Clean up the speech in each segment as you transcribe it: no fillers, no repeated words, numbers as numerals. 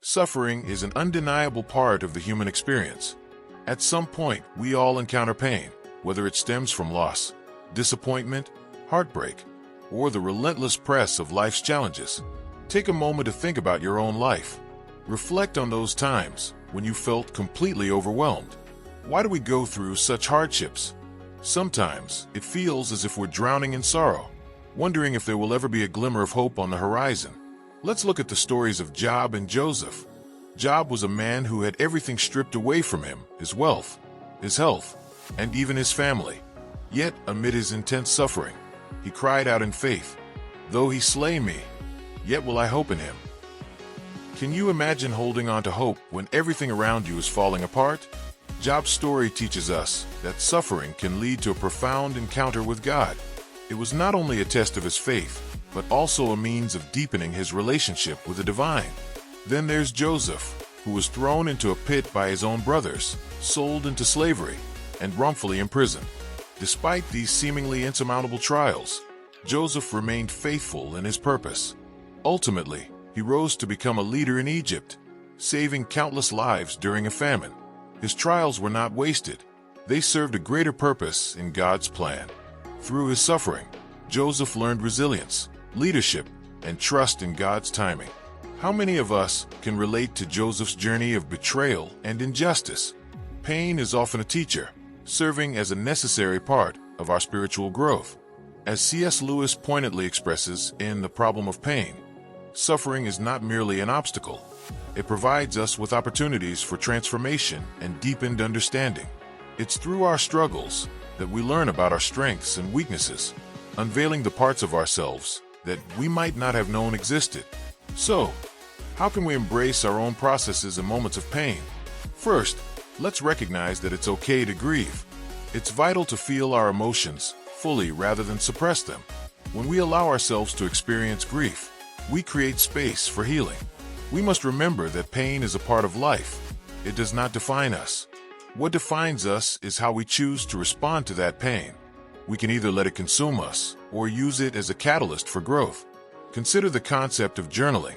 Suffering is an undeniable part of the human experience. At some point, we all encounter pain, whether it stems from loss, disappointment, heartbreak, or the relentless press of life's challenges. Take a moment to think about your own life. Reflect on those times when you felt completely overwhelmed. Why do we go through such hardships? Sometimes it feels as if we're drowning in sorrow, wondering if there will ever be a glimmer of hope on the horizon. Let's look at the stories of Job and Joseph. Job was a man who had everything stripped away from him, his wealth, his health, and even his family. Yet, amid his intense suffering, he cried out in faith, "Though he slay me, yet will I hope in him." Can you imagine holding on to hope when everything around you is falling apart? Job's story teaches us that suffering can lead to a profound encounter with God. It was not only a test of his faith, but also a means of deepening his relationship with the divine. Then there's Joseph, who was thrown into a pit by his own brothers, sold into slavery, and wrongfully imprisoned. Despite these seemingly insurmountable trials, Joseph remained faithful in his purpose. Ultimately, he rose to become a leader in Egypt, saving countless lives during a famine. His trials were not wasted. They served a greater purpose in God's plan. Through his suffering, Joseph learned resilience, leadership, and trust in God's timing. How many of us can relate to Joseph's journey of betrayal and injustice? Pain is often a teacher, serving as a necessary part of our spiritual growth. As C.S. Lewis poignantly expresses in The Problem of Pain, suffering is not merely an obstacle. It provides us with opportunities for transformation and deepened understanding. It's through our struggles that we learn about our strengths and weaknesses, unveiling the parts of ourselves that we might not have known existed. So, how can we embrace our own processes in moments of pain? First, let's recognize that it's okay to grieve. It's vital to feel our emotions fully rather than suppress them. When we allow ourselves to experience grief, we create space for healing. We must remember that pain is a part of life. It does not define us. What defines us is how we choose to respond to that pain. We can either let it consume us or use it as a catalyst for growth. Consider the concept of journaling.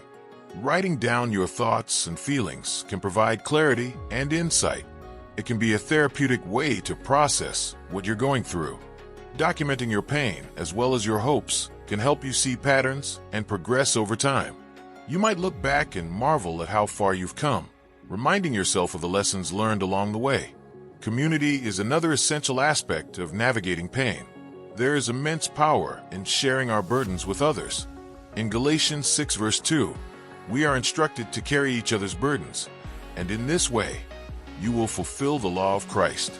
Writing down your thoughts and feelings can provide clarity and insight. It can be a therapeutic way to process what you're going through. Documenting your pain as well as your hopes can help you see patterns and progress over time. You might look back and marvel at how far you've come, reminding yourself of the lessons learned along the way. Community is another essential aspect of navigating pain. There is immense power in sharing our burdens with others. In Galatians 6 verse 2, we are instructed to carry each other's burdens, and in this way, you will fulfill the law of Christ.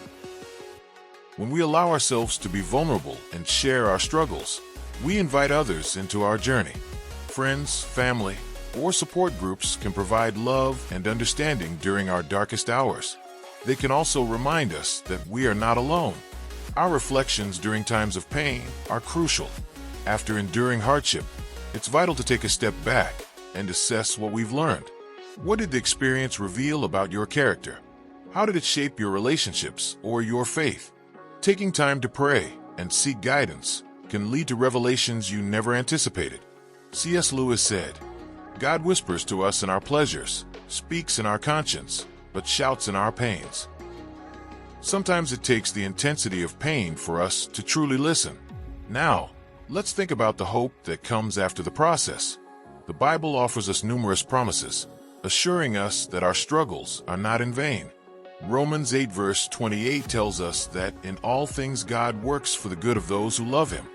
When we allow ourselves to be vulnerable and share our struggles, we invite others into our journey. Friends, family, or support groups can provide love and understanding during our darkest hours. They can also remind us that we are not alone. Our reflections during times of pain are crucial. After enduring hardship, it's vital to take a step back and assess what we've learned. What did the experience reveal about your character? How did it shape your relationships or your faith? Taking time to pray and seek guidance can lead to revelations you never anticipated. C.S. Lewis said, "God whispers to us in our pleasures, speaks in our conscience, but shouts in our pains." Sometimes it takes the intensity of pain for us to truly listen. Now, let's think about the hope that comes after the process. The Bible offers us numerous promises, assuring us that our struggles are not in vain. Romans 8 verse 28 tells us that in all things God works for the good of those who love Him.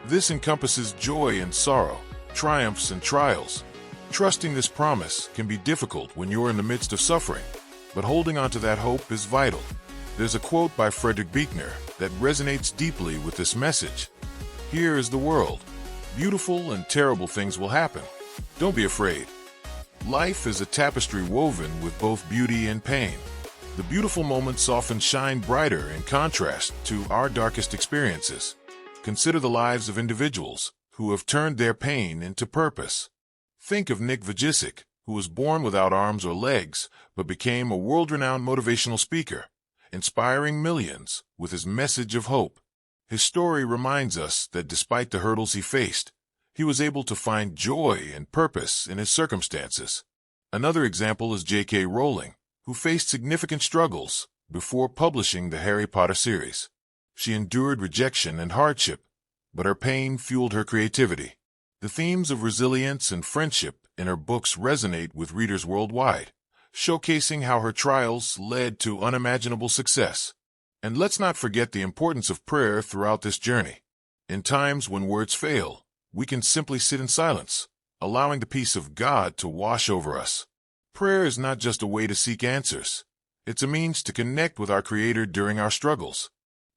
This encompasses joy and sorrow, triumphs and trials. Trusting this promise can be difficult when you're in the midst of suffering, but holding on to that hope is vital. There's a quote by Frederick Buechner that resonates deeply with this message. "Here is the world. Beautiful and terrible things will happen. Don't be afraid. Life is a tapestry woven with both beauty and pain. The beautiful moments often shine brighter in contrast to our darkest experiences. Consider the lives of individuals who have turned their pain into purpose. Think of Nick Vujicic, who was born without arms or legs, but became a world-renowned motivational speaker, inspiring millions with his message of hope. His story reminds us that despite the hurdles he faced, he was able to find joy and purpose in his circumstances. Another example is J.K. Rowling, who faced significant struggles before publishing the Harry Potter series. She endured rejection and hardship, but her pain fueled her creativity. The themes of resilience and friendship in her books resonate with readers worldwide, showcasing how her trials led to unimaginable success. And let's not forget the importance of prayer throughout this journey. In times when words fail, we can simply sit in silence, allowing the peace of God to wash over us. Prayer is not just a way to seek answers. It's a means to connect with our Creator during our struggles.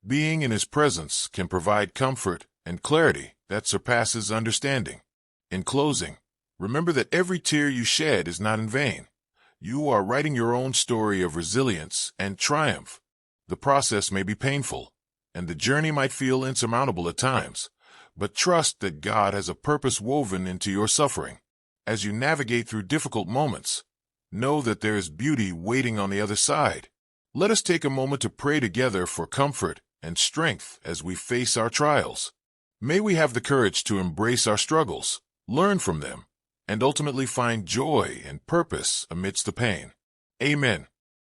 Being in His presence can provide comfort and clarity that surpasses understanding. In closing, remember that every tear you shed is not in vain. You are writing your own story of resilience and triumph. The process may be painful, and the journey might feel insurmountable at times, but trust that God has a purpose woven into your suffering. As you navigate through difficult moments, know that there is beauty waiting on the other side. Let us take a moment to pray together for comfort and strength as we face our trials. May we have the courage to embrace our struggles, learn from them, and ultimately find joy and purpose amidst the pain. Amen.